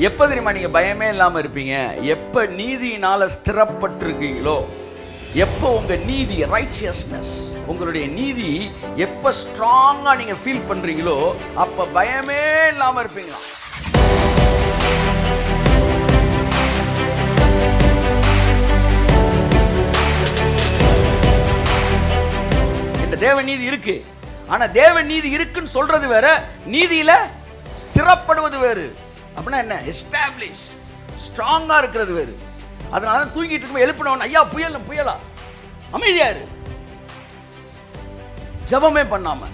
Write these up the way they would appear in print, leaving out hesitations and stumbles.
எப்போ தெரியுமா நீங்கள் பயமே இல்லாமல் இருப்பீங்க? எப்போ நீதியினால் ஸ்திரப்பட்டிருக்கீங்களோ, எப்போ உங்கள் நீதி ரைச்சியஸ்னஸ், உங்களுடைய நீதி எப்போ ஸ்ட்ராங்காக நீங்கள் ஃபீல் பண்ணுறீங்களோ அப்போ பயமே இல்லாமல் இருப்பீங்களா. இந்த தேவ நீதி இருக்கு. ஆனா தேவ நீதி இருக்குன்னு சொல்றது வேற, நீதியில ஸ்திரப்படுவது வேறு. அப்படின்னா என்ன? எஸ்டாப்ளிஷ், ஸ்ட்ராங்கா இருக்கிறது வேறு. அதனால தூங்கிட்டு இருக்கும் எழுப்பினவன், ஐயா புயல் புயலா, அமைதியா இரு, ஜபமே பண்ணாம,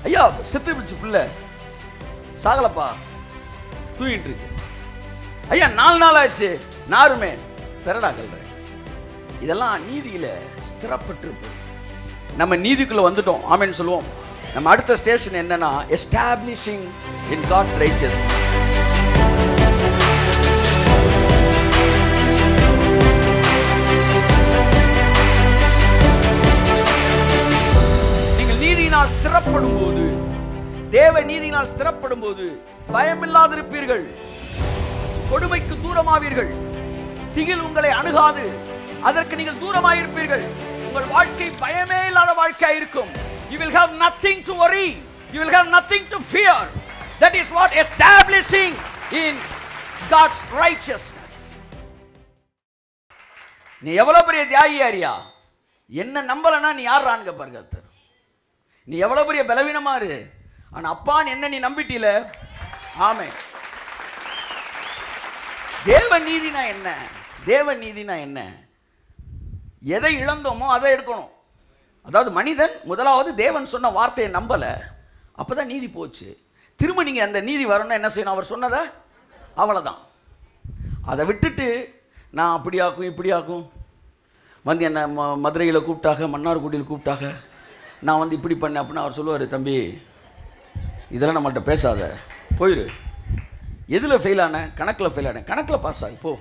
ஐயா செத்து பிடிச்சு புள்ள சாகலப்பா தூங்கிட்டு இருக்கு, ஐயா 4 நாள் ஆச்சு நாருமே பெறடா கல்ற. இதெல்லாம் நீதியில ஸ்திரப்பட்டு நம்ம நீதிக்குள்ள வந்துட்டோம். ஆமென் சொல்லுவோம். நம்ம அடுத்த ஸ்டேஷன் என்னன்னா, எஸ்டாப்ளிஷிங் இன் காட்ஸ் ரைச்சியஸ்னஸ். நீங்கள் நீதியினால் ஸ்திரப்படும் போது, தேவ நீதியினால் ஸ்திரப்படும் போது பயமில்லாதிருப்பீர்கள், கொடுமைக்கு தூரமாவீர்கள், திகில் உங்களை அணுகாது, அதற்கு நீங்கள் தூரமாயிருப்பீர்கள். உங்கள் வாழ்க்கை பயமே இல்லாத வாழ்க்கையா இருக்கும். You will have nothing to worry. You will have nothing to fear. That is what establishing in God's righteousness. நீ எவ்வளவு பெரிய தியாகியாரியா, என்ன நம்பலனா நீ யாரான்னு பாருங்க. நீ எவ்வளவு பெரிய பலவீனமா இரு, ஆனா அப்பான்னு என்ன நீ நம்பிட்டீல. ஆமென். தேவ நீதினா என்ன? தேவ நீதினா என்ன? எதை இழந்தோமோ அதை எடுக்கணும். அதாவது மனிதன் முதலாவது தேவன் சொன்ன வார்த்தையை நம்பல, அப்பதான் நீதி போச்சு. திரும்ப நீங்க அந்த நீதி வரணும்னா என்ன செய்யணும்? அவர் சொன்னதை அவ்வளவுதான். அதை விட்டுட்டு நான் அப்படியாக்கும் இப்படியாக்கும், வந்து என்ன மதுரையில் கூப்பிட்டாக, மன்னார்குடியில் கூப்பிட்டாக, நான் வந்து இப்படி பண்ணேன் அப்படின்னு அவர் சொல்லுவார், தம்பி இதெல்லாம் நம்மள்கிட்ட பேசாத, போயிரு. எதில் ஃபெயில் ஆன? கணக்கில் ஃபெயில் ஆனேன். கணக்கில் பாஸ் ஆகி போ.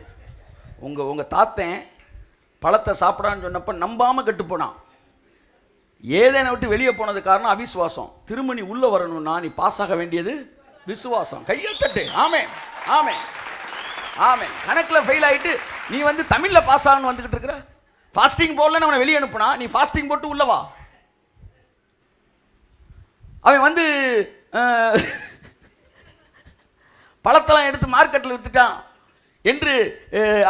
உங்கள் தாத்தன் பழத்தை சாப்பிடான்னு சொன்னப்போ நம்பாமல் கெட்டு போனான். ஏதேனை விட்டு வெளியே போனது காரணம் அவிசுவாசம். திரும்ப நீ உள்ள வரணும்னா நீ பாஸ் ஆக வேண்டியது விசுவாசம். கையை தட்டு. ஆமென், ஆமென், ஆமென். கணக்கில் ஃபெயில் ஆகிட்டு நீ வந்து தமிழில் பாஸ் ஆகணும்னு வந்துக்கிட்டு இருக்கிற. ஃபாஸ்டிங் போடலன்னு அவனை வெளியே அனுப்புனா நீ ஃபாஸ்டிங் போட்டு உள்ளவா. அவன் வந்து பழத்தெல்லாம் எடுத்து மார்க்கெட்டில் விற்றுட்டான் என்று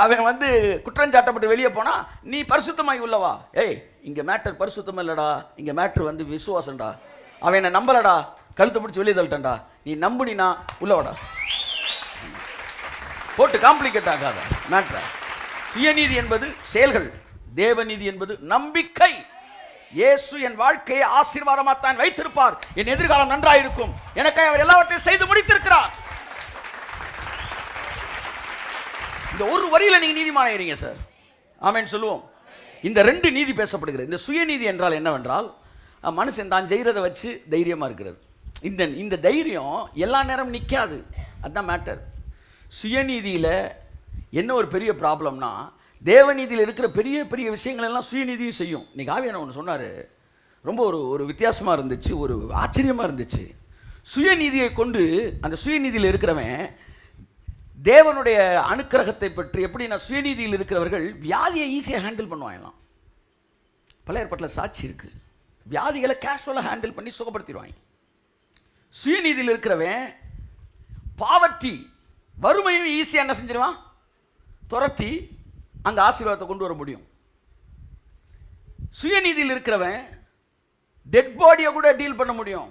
அவன் வந்து குற்றஞ்சாட்டப்பட்டு வெளியே போனா நீ பரிசுத்தமாகி உள்ளவா. ஏய், இங்க மேட்டர் பரிசுத்தம் இல்லடா, இங்க மேட்டர் வந்து விசுவாசம்டா. அவன் என்ன நம்பலடா, கழுத்தை பிடிச்சி வெளியே தள்ளிட்டா. நீ நம்புனா உள்ளவடா. போட்டு காம்ப்ளிகேட் ஆகாத மேட்டர். சுயநீதி என்பது செயல்கள், தேவநீதி என்பது நம்பிக்கை. இயேசு என் வாழ்க்கையை ஆசீர்வாதமாத்தான் வைத்திருப்பார், என் எதிர்காலம் நன்றாயிருக்கும், எனக்காக அவர் எல்லாவற்றையும் செய்து முடித்திருக்கிறார். இந்த ஒரு வரியில நீங்க நீதிமானாகிறீங்க சார். ஆமென் சொல்லுவோம். இந்த 2 நீதி பேசப்படுகிறது. இந்த சுயநீதி என்றால் என்னவென்றால், மனுஷன் தான் செய்கிறத வச்சு தைரியமா இருக்கிறது. இந்த தைரியம் எல்லா நேரம் நிற்காது, அதுதான் மேட்டர். சுயநீதியில் என்ன ஒரு பெரிய ப்ராப்ளம்னா, தேவநீதியில் இருக்கிற பெரிய பெரிய விஷயங்கள் எல்லாம் சுயநீதியும் செய்யும். இன்னைக்கு ஆவியான ஒன்று சொன்னார், ரொம்ப ஒரு வித்தியாசமாக இருந்துச்சு, ஒரு ஆச்சரியமாக இருந்துச்சு. சுயநீதியை கொண்டு, அந்த சுயநீதியில் இருக்கிறவன் தேவனுடைய அனுக்கிரகத்தை பற்றி எப்படின்னா, சுயநீதியில் இருக்கிறவர்கள் வியாதியை ஈஸியாக ஹேண்டில் பண்ணுவாங்களாம். பல ஏற்பாட்டில் சாட்சி இருக்கு. வியாதிகளை கேஷுவலாக ஹேண்டில் பண்ணி சுகப்படுத்திடுவாங்க. சுயநீதியில் இருக்கிறவன் பாவர்ட்டி, வறுமையும் ஈஸியாக என்ன செஞ்சிருவான்? துரத்தி அங்கே ஆசீர்வாதத்தை கொண்டு வர முடியும். சுயநீதியில் இருக்கிறவன் டெட் பாடியை கூட டீல் பண்ண முடியும்.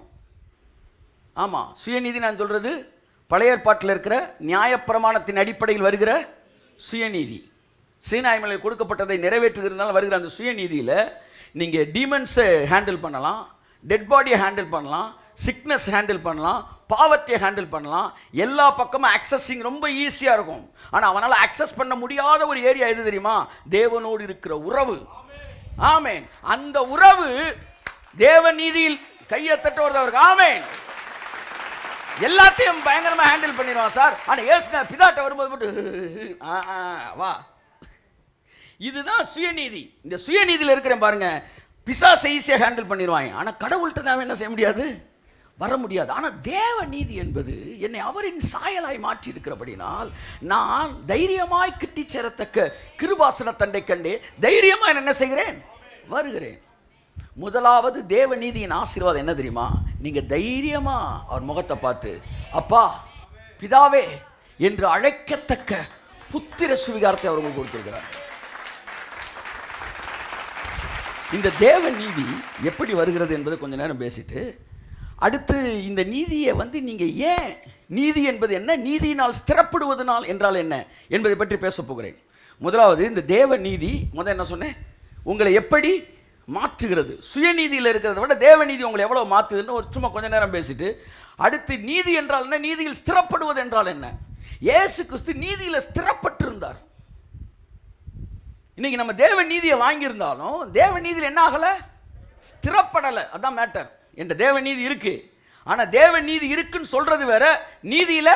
ஆமாம், சுயநீதி நான் சொல்றது பழைய ஏற்பாட்டில் இருக்கிற நியாயப்பிரமாணத்தின் அடிப்படையில் வருகிற சுயநீதி. சீனாய் மலையில் கொடுக்கப்பட்டதை நிறைவேற்றுகிறதுனால வருகிற அந்த சுயநீதியில் நீங்கள் டீமன்ஸை ஹேண்டில் பண்ணலாம், டெட் பாடியை ஹேண்டில் பண்ணலாம், சிக்னஸ் ஹேண்டில் பண்ணலாம், பாவர்ட்டியை ஹேண்டில் பண்ணலாம். எல்லா பக்கமும் அக்சஸிங் ரொம்ப ஈஸியாக இருக்கும். ஆனால் அவனால் அக்சஸ் பண்ண முடியாத ஒரு ஏரியா எது தெரியுமா? தேவனோடு இருக்கிற உறவு. ஆமென். அந்த உறவு தேவநீதியில் கையை தட்டுவதற்கு. ஆமென். எல்லாத்தையும் பயங்கரமா ஹேண்டில் பண்ணிடுவான் சார். ஆனா ஏசுனா பிதாட்ட வரும்போது மட்டும் வா. இதுதான் சுயநீதி. இந்த சுயநீதியில் இருக்கிற பாருங்க, பிசாசை ஈஸியாக ஹேண்டில் பண்ணிடுவாங்க. ஆனா கடவுள்கிட்ட தான் என்ன செய்ய முடியாது, வர முடியாது. ஆனால் தேவ நீதி என்பது என்னை அவரின் சாயலாய் மாற்றி இருக்கிறபடினால் நான் தைரியமாய் கிட்டி சேரத்தக்க கிருபாசன தண்டை கண்டே தைரியமாக என்ன செய்கிறேன், வருகிறேன். முதலாவது தேவ நீதியின் ஆசீர்வாதம் என்ன தெரியுமா? நீங்க தைரியமா அவர் முகத்தை பார்த்து அப்பா பிதாவே என்று அழைக்கத்தக்க புத்திர சுவிகாரத்தை அவர்கள் கொடுத்திருக்கிறார். இந்த தேவ நீதி எப்படி வருகிறது என்பதை கொஞ்ச நேரம் பேசிட்டு அடுத்து இந்த நீதியை நீங்க ஏன், நீதி என்பது என்ன, நீதியினால் ஸ்திரப்படுவதனால் என்றால் என்ன என்பதை பற்றி பேச போகிறேன். முதலாவது இந்த தேவ நீதி என்ன சொன்னேன், உங்களை எப்படி மாற்றுகிறது. சுயநீதியில் இருக்கிறத விட தேவ நீதி உங்களை எவ்வளவு மாற்றுதுன்னு ஒரு சும்மா கொஞ்ச நேரம் பேசிட்டு அடுத்து நீதி என்றால் என்ன, நீதியில் ஸ்திரப்படுவது என்றால் என்ன. இயேசு கிறிஸ்து நீதியில் ஸ்திரப்பட்டிருந்தார். இன்னைக்கு நம்ம தேவ நீதியை வாங்கியிருந்தாலும் தேவ நீதியில் என்ன ஆகலை, ஸ்திரப்படலை. அதான் மேட்டர். என்ற தேவ நீதி இருக்கு, ஆனால் தேவ நீதி இருக்குன்னு சொல்றது வேற, நீதியில்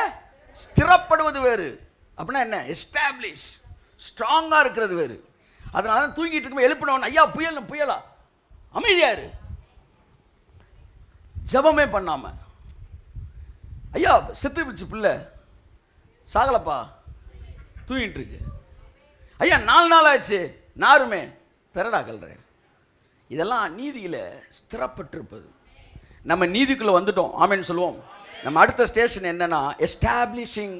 ஸ்திரப்படுவது வேறு. அப்படின்னா என்ன, எஸ்டாப்ளிஷ் ஸ்ட்ராங்காக இருக்கிறது வேறு. அதனால தான் தூங்கிட்டு இருக்கும்போது எழுப்பினவன் ஐயா புயலா அமைதியாரு, ஜபமே பண்ணாம ஐயா செத்து பிடிச்சு பிள்ளை சாகலப்பா தூங்கிட்டு இருக்கு, ஐயா 4 நாள் ஆச்சு நாருமே திரடா கல்றேன். இதெல்லாம் நீதியில் ஸ்திரப்பட்டிருப்பது. நம்ம நீதிக்குள்ளே வந்துட்டோம், ஆமேன்னு சொல்லுவோம். நம்ம அடுத்த ஸ்டேஷன் என்னன்னா எஸ்டாப்ளிஷிங்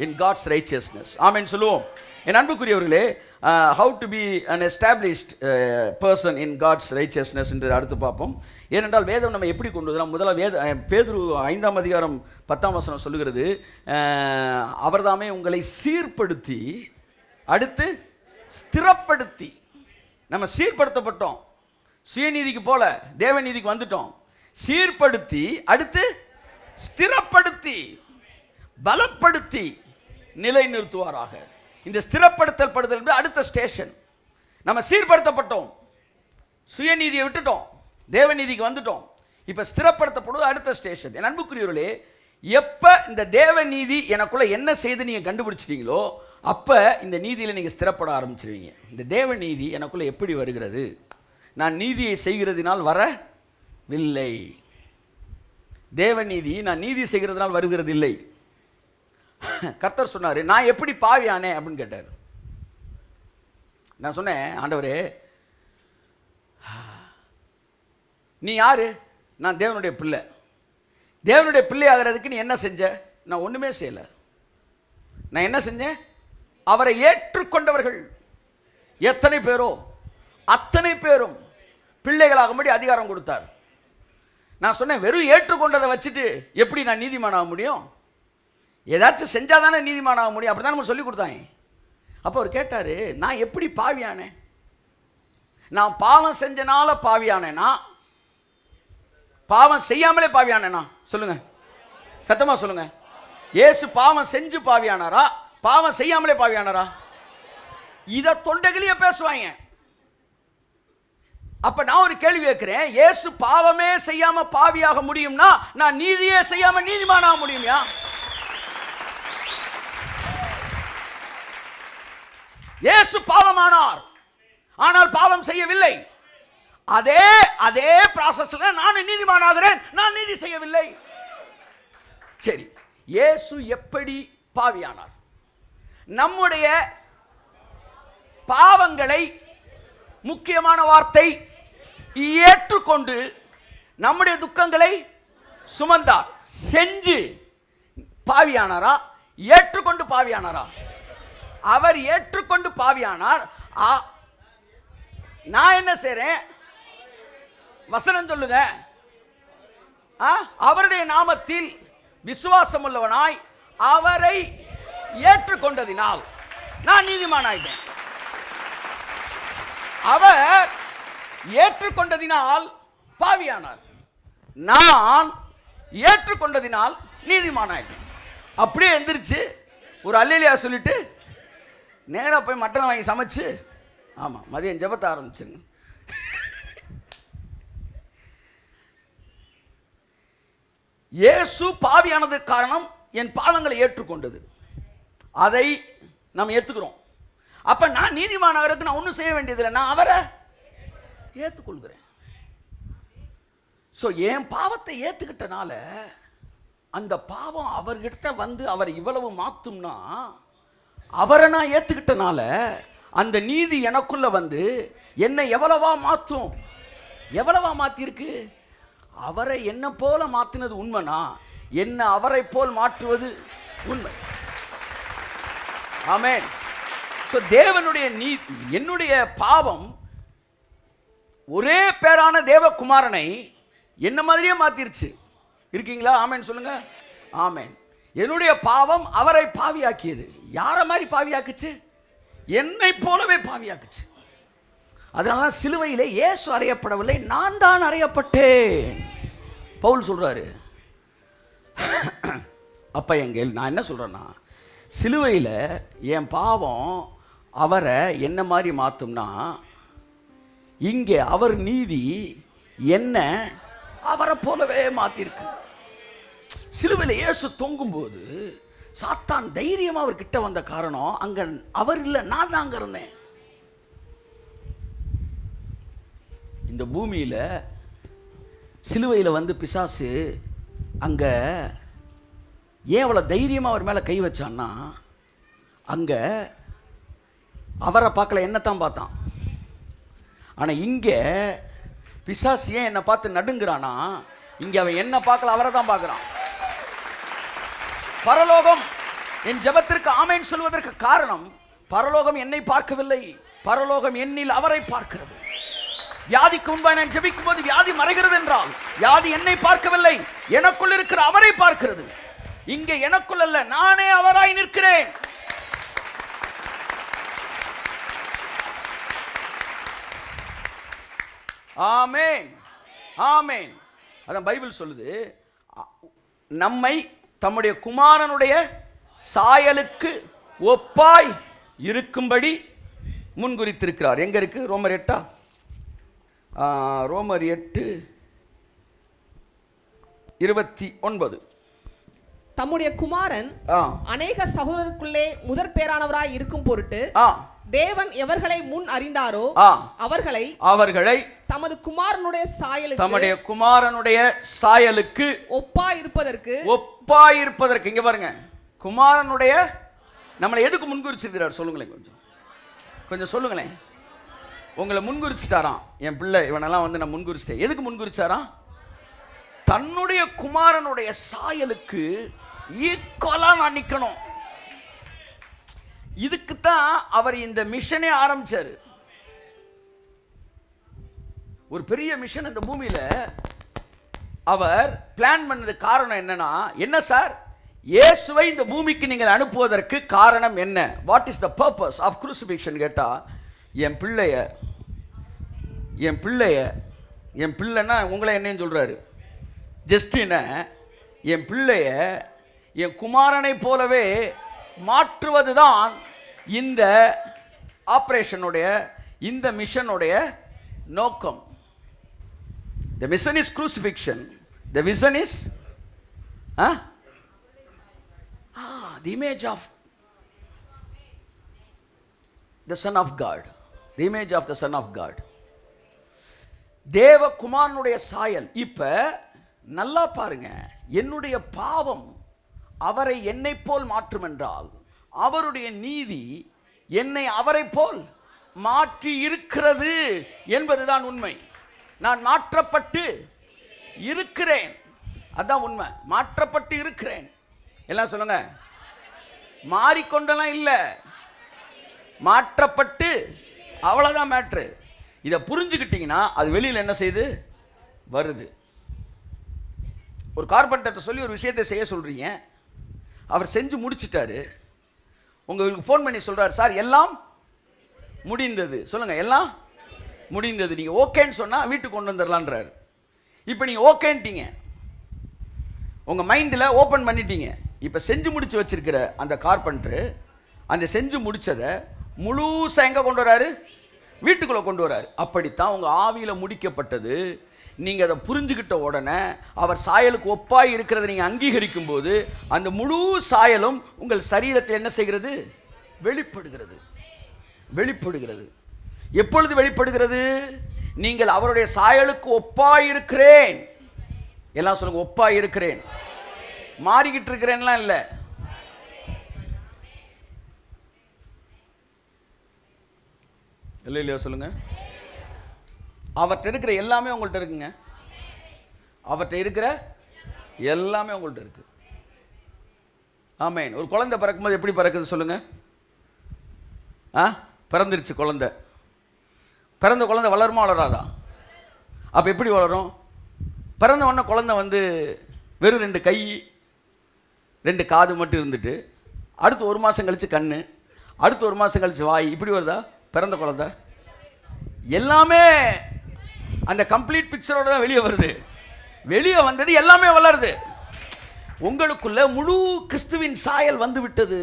இன் காட்ஸ் ரைச்சியஸ்னஸ், ஆமேன்னு சொல்லுவோம். என் அன்புக்குரியவர்களே, how to be an established person in God's righteousness என்று அடுத்து பார்ப்போம். ஏனென்றால் வேதம் நம்ம எப்படி கொண்டு வரலாம். முதல்ல பேதுரு 5ஆம் அதிகாரம் 10ஆம் வசனம் சொல்லுகிறது, அவர்தாமே உங்களை சீர்படுத்தி அடுத்து ஸ்திரப்படுத்தி. நம்ம சீர்படுத்தப்பட்டோம், சுயநீதிக்கு போல தேவநீதிக்கு வந்துட்டோம். சீர்படுத்தி அடுத்து ஸ்திரப்படுத்தி பலப்படுத்தி நிலை நிறுத்துவாராக. இந்த ஸ்திரப்படுத்தல் படுதல் அடுத்த ஸ்டேஷன். நம்ம சீர்படுத்தப்பட்டோம், சுயநீதியை விட்டுட்டோம், தேவநீதிக்கு வந்துட்டோம். இப்ப ஸ்திரப்படுத்தப்படுவது அடுத்த ஸ்டேஷன். என் அன்புக்குரியவர்களே, எப்ப இந்த தேவநீதி எனக்குள்ள என்ன செய்து நீங்க கண்டுபிடிச்சிட்டீங்களோ அப்ப இந்த நீதியில நீங்க ஸ்திரப்பட ஆரம்பிச்சிருவீங்க. இந்த தேவநீதி எனக்குள்ள எப்படி வருகிறது, நான் நீதியை செய்கிறதினால் வரவில்லை. தேவநீதி நான் நீதி செய்கிறதுனால் வருகிறது இல்லை. கர்த்தர் சொன்னாரு, நான் எப்படி பாவியானே அப்படின்னு கேட்டார். நான் சொன்னேன், ஆண்டவரே நீ யாரு? நான் தேவனுடைய பிள்ளை. தேவனுடைய பிள்ளை ஆகிறதுக்கு நீ என்ன செஞ்ச? நான் ஒண்ணுமே செய்யல. நான் என்ன செஞ்சேன்? அவரை ஏற்றுக்கொண்டவர்கள் எத்தனை பேரோ அத்தனை பேரும் பிள்ளைகளாகும்படி அதிகாரம் கொடுத்தார். நான் சொன்னேன், வெறும் ஏற்றுக்கொண்டதை வச்சுட்டு எப்படி நான் நீதிமான் ஆக முடியும்? ஏதாச்சும் செஞ்சாதானே நீதிமான் ஆக முடியும். அப்படிதான் நம்ம சொல்லி கொடுத்தாங்க. அப்போ அவர் கேட்டாரு, நான் எப்படி பாவியானே? நான் பாவம் செஞ்சனால பாவியானேனா, பாவம் செய்யாமலே பாவியானேனா? சொல்லுங்க, சத்தமா சொல்லுங்க. இயேசு பாவம் செஞ்சு பாவியானாரா, பாவம் செய்யாமலே பாவியானாரா? இத தொண்டைகளையே பேசுவாங்க. அப்ப நான் ஒரு கேள்வி கேட்கிறேன், இயேசு பாவமே செய்யாம பாவியாக முடியும்னா நான் நீதியே செய்யாம நீதிமானாக முடியுமா? இயேசு பாவமானார், ஆனால் பாவம் செய்யவில்லை. அதே ப்ராசஸ்ல நான் நீதிமானாகிறேன், நான் நீதி செய்யவில்லை. சரி, இயேசு எப்படி பாவியானார்? நம்முடைய பாவங்களை, முக்கியமான வார்த்தை, ஏற்றுக்கொண்டு நம்முடைய துக்கங்களை சுமந்தார். செஞ்சு பாவியானாரா, ஏற்றுக்கொண்டு பாவியானாரா? அவர் ஏற்றுக்கொண்டு பாவியானார். நான் என்ன செய்றேன்? வசனம் சொல்லுங்க. அவருடைய நாமத்தில் விசுவாசம் உள்ளவனாய் அவரை ஏற்றுக்கொண்டதினால் நான் நீதிமானாயிட்டேன். அவர் ஏற்றுக்கொண்டதினால் பாவியானார், நான் ஏற்றுக்கொண்டதினால் நீதிமானாயிட்டேன். அப்படியே எந்திரிச்சு ஒரு அல்லேலூயா சொல்லிட்டு நேரா போய் மட்டன் வாங்கி சமைச்சு, ஆமா மதியம் ஜெபத்தை ஆரம்பிச்சுங்க. இயேசு பாவியானதுக்கு காரணம் என் பாவங்களை ஏற்றுக்கொண்டது. அதை நாம் ஏற்றுக்கிறோம். அப்ப நான் நீதிமானவருக்கு நான் ஒன்றும் செய்ய வேண்டியதில்லை, நான் அவரை ஏற்றுக்கொள்கிறேன். ஸோ என் பாவத்தை ஏற்றுக்கிட்டனால அந்த பாவம் அவர்கிட்ட வந்து அவரை இவ்வளவு மாற்றும்னா, அவரை நான் ஏற்றுக்கிட்டனால அந்த நீதி எனக்குள்ள வந்து என்னை எவ்வளவா மாற்றும்? எவ்வளவா மாற்றிருக்கு? அவரை என்ன போல மாற்றினது உண்மைனா, என்ன அவரை போல் மாற்றுவது உண்மை. ஆமென். ஸோ தேவனுடைய நீதி, என்னுடைய பாவம் ஒரே பேரான தேவகுமாரனை என்ன மாதிரியே மாத்திருச்சு. இருக்கீங்களா? ஆமென் சொல்லுங்க. ஆமென். என்னுடைய பாவம் அவரை பாவியாக்கியது. யார மாதிரி பாவியாக்குச்சு? என்னை போலவே பாவியாக்குச்சு. அதனால சிலுவையிலே இயேசு அறையப்படவில்லை, நான் தான் அறையப்பட்டேன். பவுல் சொல்றாரு. அப்ப எங்கள் நான் என்ன சொல்றேன்னா, சிலுவையில் என் பாவம் அவரை என்ன மாதிரி மாற்றும்னா, இங்கே அவர் நீதி என்ன அவரை போலவே மாற்றிருக்கு. சிலுவையில் இயேசு தொங்கும்போது சாத்தான் தைரியமாக அவர் கிட்ட வந்த காரணம், அங்கே அவர் இல்லை, நான் தான் அங்கே இருந்தேன். இந்த பூமியில் சிலுவையில் வந்து பிசாசு அங்கே ஏன் அவ்வளோ தைரியமாக அவர் மேலே கை வச்சான்னா, அங்கே அவரை பார்க்கல, என்னத்தான் பார்த்தான். ஆனால் இங்கே பிசாசு ஏன் என்னை பார்த்து நடுங்கிறானா, இங்கே அவன் என்ன பார்க்கல, அவரை தான் பார்க்குறான். பரலோகம் என் ஜெபத்திற்கு ஆமென் சொல்வதற்கு காரணம், பரலோகம் என்னை பார்க்கவில்லை, பரலோகம் என்னில் அவரை பார்க்கிறது. வியாதிக்கு முன்பாக நான் ஜெபிக்கும் போது வியாதி மறைகிறது என்றால், வியாதி என்னை பார்க்கவில்லை, எனக்குள் இருக்கிற அவரை பார்க்கிறது. இங்கே எனக்குள் அல்ல, நானே அவராய் நிற்கிறேன். ஆமென், ஆமென். அதான் பைபிள் சொல்லுது, நம்மை தம்முடைய குமாரனுடைய சாயலுக்கு ஒப்பாய் இருக்கும்படி முன்குறித்திருக்கிறார். எங்க இருக்கு? ரோமர் 8, ரோமர் 8:29. தம்முடைய குமாரன் அநேக சகோதரருக்குள்ளே முதற் பேரானவராய் இருக்கும் பொருட்டு தேவன் எவர்களை முன் அறிந்தாரோ அவர்களை தமது குமாரனுடைய சாயலுக்கு ஒப்பாய் இருப்பதற்கு இங்க பாருங்க, குமாரனுடைய நம்மளை எதுக்கு முன்குறிச்சிருக்கிறார்? சொல்லுங்களேன், கொஞ்சம் சொல்லுங்களேன். உங்களை முன்குறிச்சிட்டாராம். என் பிள்ளை இவனெல்லாம் வந்து நான் முன்குறிச்சிட்டேன். எதுக்கு முன்குறிச்சாராம்? தன்னுடைய குமாரனுடைய சாயலுக்கு ஈக்குவலா நான் நிக்கணும். இதுக்குத்தான் அவர் இந்த மிஷனே ஆரம்பிச்சாரு. ஒரு பெரிய மிஷன் இந்த பூமியில அவர் பிளான் பண்ணது காரணம் என்னன்னா, என்ன சார், இயேசுவை இந்த பூமிக்கு நீங்கள் அனுப்புவதற்கு காரணம் என்ன? What is the purpose of crucifixion கேட்டா, என் பிள்ளைன்னா உங்களை என்னன்னு சொல்றாரு, ஜஸ்டின என் பிள்ளைய என் குமாரனை போலவே மாற்றுவதுதான் இந்த ஆபரேஷனுடைய, இந்த மிஷனுடைய நோக்கம். The mission is crucifixion. The vision is the image of the Son of God. The image of the Son of God. தேவ குமாரனுடைய சாயல். இப்ப நல்லா பாருங்க, என்னுடைய பாவம் அவரை என்னை போல் மாற்றும் என்றால், அவருடைய நீதி என்னை அவரை போல் மாற்றி இருக்கிறது என்பதுதான் உண்மை. நான் மாற்றப்பட்டு இருக்கிறேன், அதான் உண்மை. மாற்றப்பட்டு இருக்கிறேன். எல்லாம் சொல்லுங்க. மாறிக்கொண்டெல்லாம் இல்லை, மாற்றப்பட்டு, அவ்வளவுதான் மேட்ரு. இதை புரிஞ்சுக்கிட்டீங்கன்னா அது வெளியில் என்ன செய்து வருது. ஒரு கார்பெண்டர்ட்ட சொல்லி ஒரு விஷயத்தை செய்ய சொல்றீங்க, அவர் செஞ்சு முடிச்சிட்டாரு. உங்களுக்கு ஃபோன் பண்ணி சொல்றாரு, சார் எல்லாம் முடிந்தது. சொல்லுங்க, எல்லாம் முடிந்தது. நீங்க ஓகேன்னு சொன்னா வீட்டுக்கு கொண்டு வந்துடலான்றாரு. இப்போ நீங்க ஓகேன்ட்டீங்க, உங்க மைண்டில் ஓப்பன் பண்ணிட்டீங்க. இப்போ செஞ்சு முடிச்சு வச்சிருக்கிற அந்த கார்பெண்டர் அந்த செஞ்சு முடிச்சதை முழுசா எங்க கொண்டு வராரு? வீட்டுக்குள்ள கொண்டு வராரு. அப்படித்தான் உங்க ஆவியில முடிக்கப்பட்டது. நீங்க அதை புரிஞ்சுக்கிட்ட உடனே அவர் சாயலுக்கு ஒப்பாய் இருக்கிறத நீங்க அங்கீகரிக்கும் போது அந்த முழு சாயலும் உங்கள் சரீரத்தில் என்ன செய்கிறது? வெளிப்படுகிறது. வெளிப்படுகிறது. எப்பொழுது வெளிப்படுகிறது? நீங்கள் அவருடைய சாயலுக்கு ஒப்பாய் இருக்கிறேன் எல்லாம் சொல்லுங்க, ஒப்பா இருக்கிறேன். மாறிக்கிட்டு இருக்கிறேன்லாம் இல்லை. இல்லை இல்லையா சொல்லுங்க. அவர்கிட்ட இருக்கிற எல்லாமே உங்கள்கிட்ட இருக்குங்க. அவர்கிட்ட இருக்கிற எல்லாமே உங்கள்கிட்ட இருக்கு. ஆமேன். ஒரு குழந்தை பிறக்கும்போது எப்படி பிறக்குது சொல்லுங்க? பிறந்துருச்சு குழந்தை. பிறந்த குழந்தை வளருமா வளராதா? அப்போ எப்படி வளரும்? பிறந்த உடனே குழந்தை வந்து வெறும் 2 கை 2 காது மட்டும் இருந்துட்டு, அடுத்து 1 மாதம் கழித்து கண், அடுத்து 1 மாதம் கழித்து வாய், இப்படி வருதா பிறந்த குழந்தை? எல்லாமே அந்த கம்ப்ளீட் பிக்சரோட தான் வெளியே வருது. வெளியே வந்தது எல்லாமே வளருது. உங்களுக்குள்ள முழு கிறிஸ்துவின் சாயல் வந்து விட்டது.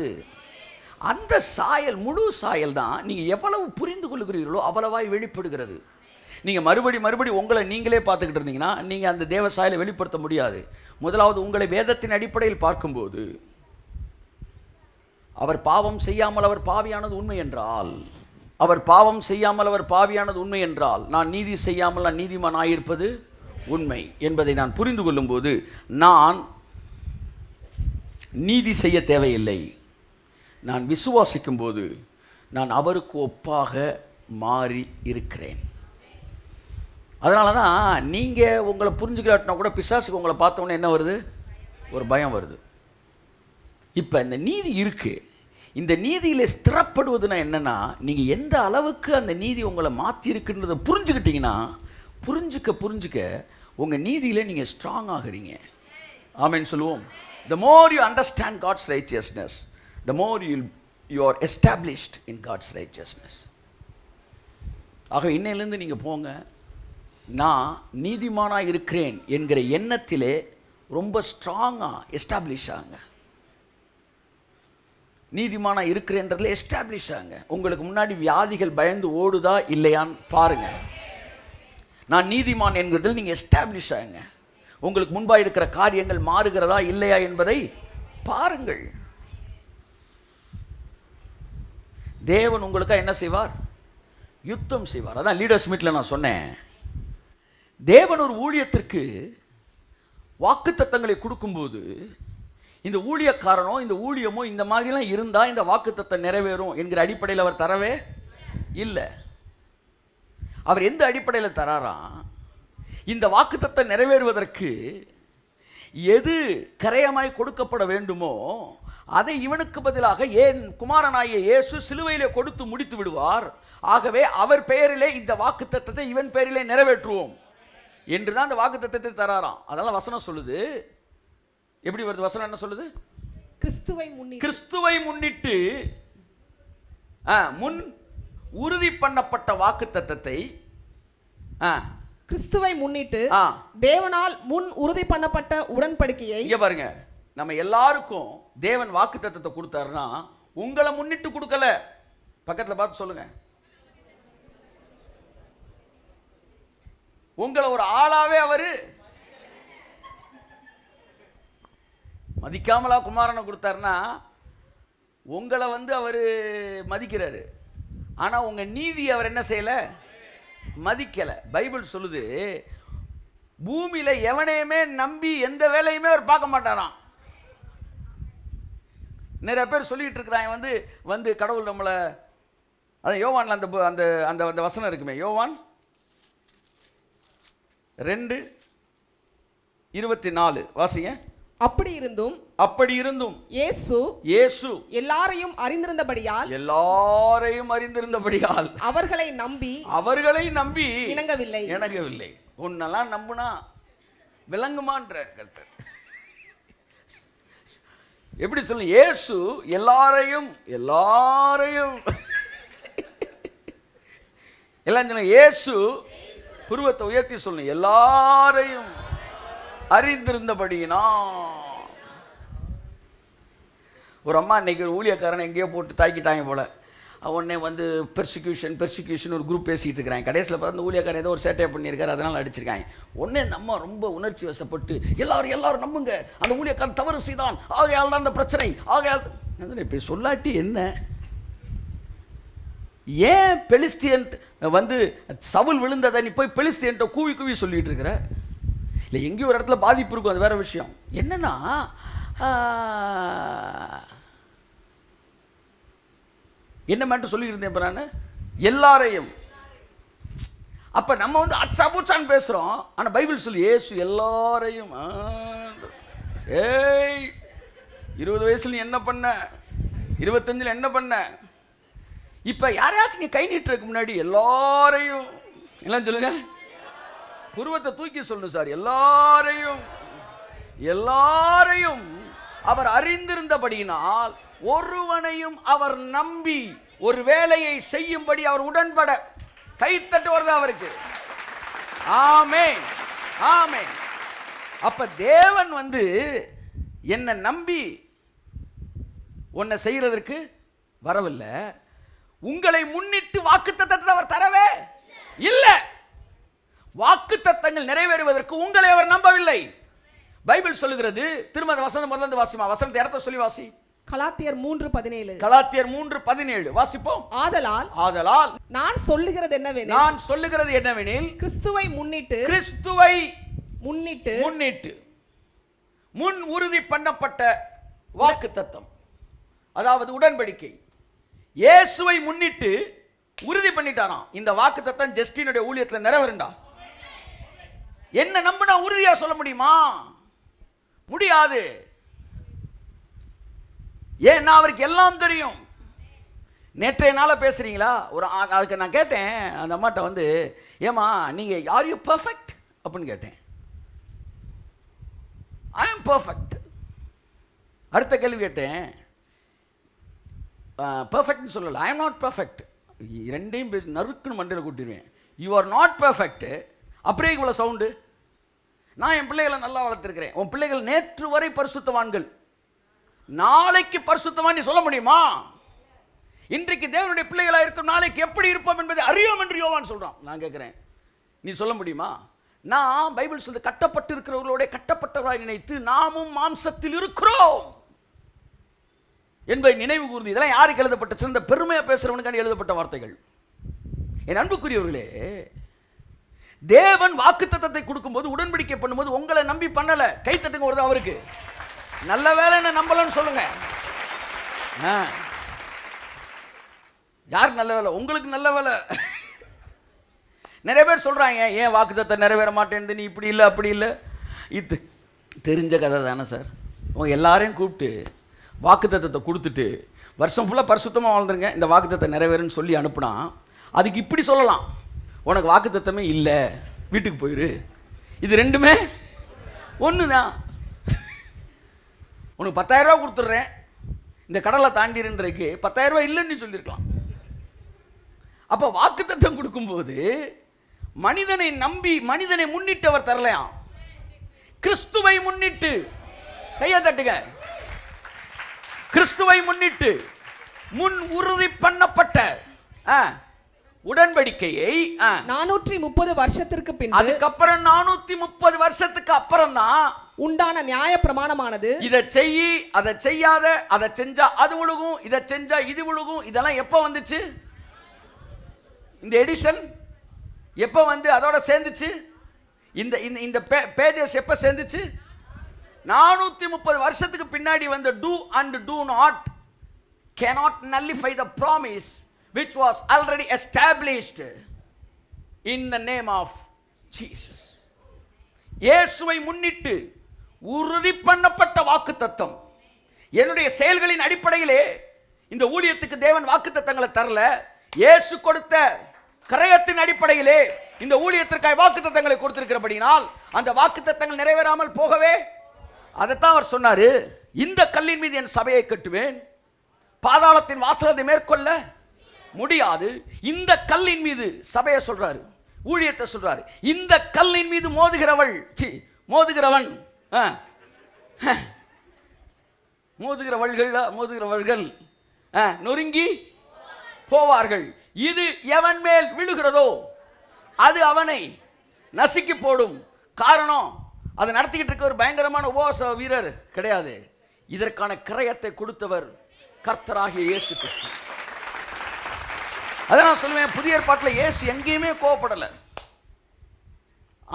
அந்த சாயல், முழு சாயல் தான் நீங்கள் எவ்வளவு புரிந்து கொள்கிறீர்களோ அவ்வளவாய் வெளிப்படுகிறது. நீங்கள் மறுபடி உங்களை நீங்களே பார்த்துக்கிட்டு இருந்தீங்கன்னா நீங்கள் அந்த தேவ சாயலை வெளிப்படுத்த முடியாது. முதலாவது உங்களை வேதத்தின் அடிப்படையில் பார்க்கும்போது, அவர் பாவம் செய்யாமல் அவர் பாவியானது உண்மை என்றால், அவர் பாவம் செய்யாமல் அவர் பாவியானது உண்மை என்றால், நான் நீதி செய்யாமல் நான் நீதிமான் ஆயிருப்பது உண்மை என்பதை நான் புரிந்து கொள்ளும்போது, நான் நீதி செய்ய தேவையில்லை. நான் விசுவாசிக்கும் போது நான் அவருக்கு ஒப்பாக மாறி இருக்கிறேன். அதனால தான் நீங்கள் உங்களை புரிஞ்சுக்கலாட்டினா கூட பிசாசுக்கு உங்களை பார்த்தோன்னே என்ன வருது? ஒரு பயம் வருது. இப்போ இந்த நீதி இருக்குது. இந்த நீதியில் ஸ்திரப்படுவதுன்னா என்னென்னா, நீங்கள் எந்த அளவுக்கு அந்த நீதி உங்களை மாற்றி இருக்குன்றதை புரிஞ்சுக்கிட்டீங்கன்னா, புரிஞ்சுக்க உங்கள் நீதியில் நீங்கள் ஸ்ட்ராங் ஆகுறீங்க. ஆமென் சொல்லுவோம். The more you understand God's righteousness, the more you are established in God's righteousness. ஆக இன்னையிலேருந்து நீங்கள் போங்க, நான் நீதிமானாக இருக்கிறேன் என்கிற எண்ணத்திலே ரொம்ப ஸ்ட்ராங்காக எஸ்டாப்ளிஷ் ஆகுங்க. நீதிமானாக இருக்கிறேன்றதுல எஸ்டாப்ளிஷ் ஆகுங்க. உங்களுக்கு முன்னாடி வியாதிகள் பயந்து ஓடுதா இல்லையான்னு பாருங்கள். நான் நீதிமான் என்கிறதில் நீங்கள் எஸ்டாப்ளிஷ் ஆகுங்க. உங்களுக்கு முன்பாக இருக்கிற காரியங்கள் மாறுகிறதா இல்லையா என்பதை பாருங்கள். தேவன் உங்களுக்காக என்ன செய்வார்? யுத்தம் செய்வார். அதான் லீடர்ஸ் மீட்டில் நான் சொன்னேன், தேவன் ஒரு ஊழியத்திற்கு வாக்குத்தத்தங்களை கொடுக்கும்போது, இந்த ஊழியக்காரனோ இந்த ஊழியமோ இந்த மாதிரிலாம் இருந்தால் இந்த வாக்குத்தத்தம் நிறைவேறும் என்கிற அடிப்படையில் அவர் தரவே இல்லை. அவர் எந்த அடிப்படையில் தராராம்? இந்த வாக்குத்தத்தம் நிறைவேறுவதற்கு எது கரையமாய் கொடுக்கப்பட வேண்டுமோ அதை இவனுக்கு பதிலாக ஏன் குமாரனாகிய இயேசு சிலுவையிலே கொடுத்து முடித்து விடுவார். ஆகவே அவர் பெயரிலே இந்த வாக்குத்தத்தத்தை இவன் பெயரிலே நிறைவேற்றுவோம் என்று தான் அந்த வாக்குத்தத்தத்தை தராராம். அதனால வசனம் சொல்லுது, எப்படி வருது வசனம்? என்ன சொல்லுது? கிறிஸ்துவை முன்னிட்டு முன் உறுதி பண்ணப்பட்ட வாக்குத்தத்தத்தை, கிறிஸ்துவை முன்னிட்டு தேவனால் முன் உறுதி பண்ணப்பட்ட உடன்படிக்கையை. இங்க பாருங்க, நம்ம எல்லாருக்கும் தேவன் வாக்குத்தத்தத்தை கொடுத்தாருன்னா உங்களை முன்னிட்டு கொடுக்கல. பக்கத்தில் பார்த்து சொல்லுங்க, உங்களை ஒரு ஆளாவே அவரு மதிக்காமலா குமாரனை கொடுத்தாருன்னா உங்களை வந்து அவரு மதிக்கிறாரு. ஆனா உங்க நீதி அவர் என்ன செய்யல? மதிக்கல. பைபிள் சொல்லுது, பூமியில எவனையுமே நம்பி எந்த வேலையுமே அவர் பார்க்க மாட்டாராம். நிறைய பேர் சொல்லிட்டு இருக்கிறாங்க வந்து வந்து கடவுள் நம்மளை, அதான் யோவான்ல அந்த அந்த அந்த வசனம் இருக்குமே, யோவான் 2:24 வாசிங்க. அப்படி இருந்தும் இயேசு எல்லாரையும் அறிந்திருந்தபடியால் அவர்களை நம்பி இணங்கவில்லை. உன்னெல்லாம் நம்புனா விளங்குமான்ற கருத்து. எப்படி சொல்லு? இயேசு எல்லாரையும் எல்லாம் சொல்ல. இயேசு புருவத்தை உயர்த்தி சொல்லணும், எல்லாரையும் அறிந்திருந்தபடினா. ஒரு அம்மா இன்னைக்கு ஒரு ஊழியக்காரனை எங்கேயோ போட்டு தாக்கிட்டாங்க போல. உடனே வந்து பெர்சிக்யூஷன் ஒரு குரூப் பேசிகிட்டு இருக்கிறாங்க. கடைசியில் பார்த்து அந்த ஊழியக்காரன் ஏதோ ஒரு சேட்டையை பண்ணியிருக்காரு, அதனால் அடிச்சிருக்காங்க. உடனே இந்த அம்மா ரொம்ப உணர்ச்சி வசப்பட்டு எல்லாரும் நம்புங்க, அந்த ஊழியக்காரன் தவறு செய்தான், ஆகையால் தான் அந்த பிரச்சனை, ஆகையால் இப்போ சொல்லாட்டி என்ன? ஏன் பெலிஸ்தியன் வந்து சவுல் விழுந்ததை நீ போய் பெலிஸ்தியன்ட்ட கூவி சொல்லிட்டு இருக்கிற? இல்லை எங்கேயும் ஒரு இடத்துல பாதிப்பு இருக்கும், அது வேற விஷயம். என்னன்னா என்ன மட்டும் சொல்லியிருந்தேன் இப்போ நான் எல்லாரையும். அப்ப நம்ம வந்து அச்சாபூச்சான்னு பேசுறோம், ஆனா பைபிள் சொல்லி இயேசு எல்லாரையும். ஏய் 20 வயசுல நீ என்ன பண்ண, 25ல் என்ன பண்ண? இப்ப யாரையாச்சும் நீ கை நீட்டுறதுக்கு முன்னாடி எல்லாரையும் எல்லாம் சொல்லுங்க, புருவத்தை தூக்கி சொல்லணும் சார். எல்லாரையும் எல்லாரையும் அவர் அறிந்திருந்தபடியினால் ஒருவனையும் அவர் நம்பி ஒரு வேலையை செய்யும்படி அவர் உடன்பட. கைத்தட்டு வருது அவருக்கு. ஆமென் ஆமென். அப்ப தேவன் வந்து என்ன நம்பி உன்னை செய்யறதற்கு வரவில்லை. உங்களை முன்னிட்டு வாக்குத்தத்தத்தை அவர் தரவே இல்லை. வாக்குத்தத்தங்கள் நிறைவேறுவதற்கு உங்களை அவர் நம்பவில்லை. பைபிள் சொல்லுகிறது. திரும்ப வசனம் முதல்ல வாசிமா, வசனத்தை இடத்த சொல்லி வாசி. கலாத்தியர் 3:17. கலாத்தியர் 3:17 வாசிப்போம். ஆதலால் நான் சொல்லுகிறது என்னவெனில் கிறிஸ்துவை முன்னிட்டு முன் உறுதி பண்ணப்பட்ட வாக்குத்தத்தம், அதாவது உடன்படிக்கை. இயேசுவை முன்னிட்டு உறுதி பண்ணிட்டாராம். இந்த வாக்குத்தத்தம் ஜஸ்டினுடைய ஊழியத்தில் நிறைவேறுண்டா. என்ன நம்பினா உறுதியா சொல்ல முடியுமா? முடியாது. ஏன்னா அவருக்கு எல்லாம் தெரியும். நேற்றைய நாள பேசுறீங்களா? அதுக்கு நான் கேட்டேன் அந்த அம்மாட்ட வந்து, ஏமா நீங்க ஆர் யூ பர்ஃபெக்ட் அப்படின்னு கேட்டேன். I am perfect. அடுத்த கேள்வி கேட்டேன், பர்ஃபெக்ட்னு சொல்லலை, ஐ எம் நாட் பர்ஃபெக்ட். ரெண்டையும் நறுக்குன்னு மண்டையில் கூட்டிடுவேன். You are not perfect. அப்படியே இவ்வளோ சவுண்டு. நான் என் பிள்ளைகளை நல்லா வளர்த்துருக்கிறேன். உன் பிள்ளைகள் நேற்று வரை பரிசுத்தவான்கள், நாளைக்கு பரிசுத்தவான் நீ சொல்ல முடியுமா? இன்றைக்கு தேவனுடைய பிள்ளைகளாக இருக்கும், நாளைக்கு எப்படி இருப்போம் என்பதை அறியோம் என்று யோவான் சொல்றான். நான் கேட்கிறேன், நீ சொல்ல முடியுமா? நான் பைபிள் சொல்ல கட்டப்பட்டு இருக்கிறவர்களோட கட்டப்பட்டவராய் நினைத்து நாமும் மாம்சத்தில் இருக்கிறோம் என்பதை நினைவு கூர்ந்து. இதெல்லாம் யாருக்கு எழுதப்பட்ட? சிறந்த பெருமையா பேசுறவனுக்கான எழுதப்பட்ட வார்த்தைகள். என் அன்புக்குரியவர்களே, தேவன் வாக்குத்தத்தத்தை கொடுக்கும்போது, உடன்படிக்கை பண்ணும்போது உங்களை நம்பி பண்ணல. கை தட்டுங்க வருது அவருக்கு. நல்ல வேலை என்ன நம்பலன்னு சொல்லுங்க. யார் நல்ல வேலை? உங்களுக்கு நல்ல வேலை. நிறைய பேர் சொல்றாங்க, ஏன் வாக்குத்தத்தம் நிறைவேற மாட்டேன், நீ இப்படி இல்லை அப்படி இல்லை. இது தெரிஞ்ச கதை தானே சார். உங்க எல்லாரையும் கூப்பிட்டு வாக்குத்தத்தத்தை கொடுத்துட்டு வருஷம் ஃபுல்லாக பரிசுத்தமாக வாழ்ந்துருங்க, இந்த வாக்குத்தத்தம் நிறைவேறுன்னு சொல்லி அனுப்புனா, அதுக்கு இப்படி சொல்லலாம், உனக்கு வாக்குத்தத்தமே இல்லை, வீட்டுக்கு போயிரு. இது ரெண்டுமே ஒன்று தான். உனக்கு 10,000 ரூபா கொடுத்துட்றேன், இந்த கடலை தாண்டிருன்றதுக்கு 10,000 ரூபா இல்லைன்னு சொல்லியிருக்கலாம். அப்போ வாக்குத்தத்தம் கொடுக்கும்போது மனிதனை நம்பி, மனிதனை முன்னிட்டு அவர் தரலையாம். கிறிஸ்துவை முன்னிட்டு, கையை தட்டுங்க, கிறிஸ்துவை முன்னிட்டு முன் உறுதி பண்ணப்பட்ட உடன்படிக்கையை 430 வருஷத்திற்கு பின், அதுக்கப்புறம் 430 வருஷத்துக்கு அப்புறம் தான் உண்டான நியாய பிரமாணமானது. இதை செய்யி, அதை செய்யாத, அதை செஞ்சா அது விழுகும், இதை செஞ்சா இது விழுகும். இதெல்லாம் எப்போ வந்துச்சு? இந்த எடிஷன் எப்போ வந்து அதோட சேர்ந்துச்சு? இந்த இந்த பேஜஸ் எப்போ சேர்ந்துச்சு? 430 வருஷத்துக்கு பின்னாடி வந்து do and do not cannot nullify the promise which was already established in the name of Jesus. இயேசுவை முன்னிட்டு உறுதி பண்ணப்பட்ட வாக்குத்தத்தம். என்னுடைய செயல்களின் அடிப்படையிலே இந்த ஊழியத்துக்கு தேவன் வாக்குத்தத்தங்களை தரல. இயேசு கொடுத்த கிரயத்தின் அடிப்படையிலே இந்த ஊழியத்திற்காக வாக்குத்தத்தங்களை கொடுத்திருக்கிறபடினால் அந்த வாக்குத்தத்தங்கள் நிறைவேறாமல் போகவே, அதைத்தான் அவர் சொன்னாரு, இந்த கல்லின் மீது என் சபையை கட்டுவேன், பாதாளத்தின் வாசலை மேற்கொள்ள முடியாது. இந்த கல்லின் மீது சபையை சொல்றாரு, ஊழியத்தை சொல்றாரு. இந்த கல்லின் மீது மோதுகிறவர்கள் நொறுங்கி போவார்கள். இது எவன் மேல் விழுகிறதோ அது அவனை நசுக்கி போடும். காரணம், அதை நடத்திக்கிட்டு இருக்க ஒரு பயங்கரமான உபவாச வீரர் கிடையாது. இதற்கான கிரயத்தை கொடுத்தவர் கர்த்தராகிய இயேசு கிறிஸ்து. அதான் நான் சொல்லுவேன், புதிய ஏற்பாட்டில் இயேசு எங்கேயுமே கோவப்படலை.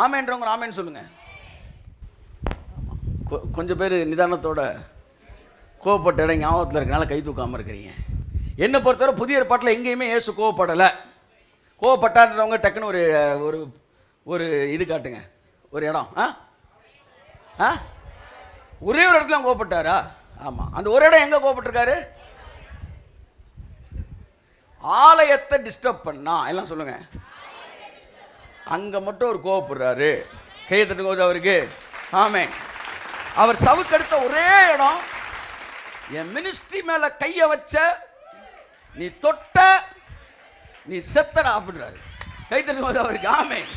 ஆமேன்றவங்க ஆமேன்னு சொல்லுங்க. கொஞ்சம் பேர் நிதானத்தோட கோவப்பட்ட இடம் ஞாபகத்தில் இருக்கனால கை தூக்காமல் இருக்கிறீங்க. என்னை பொறுத்தவரை புதிய ஏற்பாட்டில் எங்கேயுமே இயேசு கோவப்படலை. கோவப்பட்டான்றவங்க டக்குன்னு ஒரு ஒரு ஒரு இது காட்டுங்க, ஒரு இடம். ஒரே ஒரு இடத்துல கோவப்பட்டாரா? ஆமாம். அந்த ஒரு இடம் எங்கே கோவப்பட்டிருக்காரு? ஆலயத்தை டிஸ்டர்ப் பண்ணா. எல்லாம் சொல்லுங்க. அங்கே மட்டும் ஒரு கோவப்படுறாரு. கையை தட்டும்போது அவருக்கு ஆமென். அவர் சவுக்கெடுத்த ஒரே இடம், என் மினிஸ்ட்ரி மேலே கையை வச்ச, நீ தொட்ட, நீ செத்தடா அப்படின்றாரு. கை தட்டும்போது அவருக்கு ஆமென்.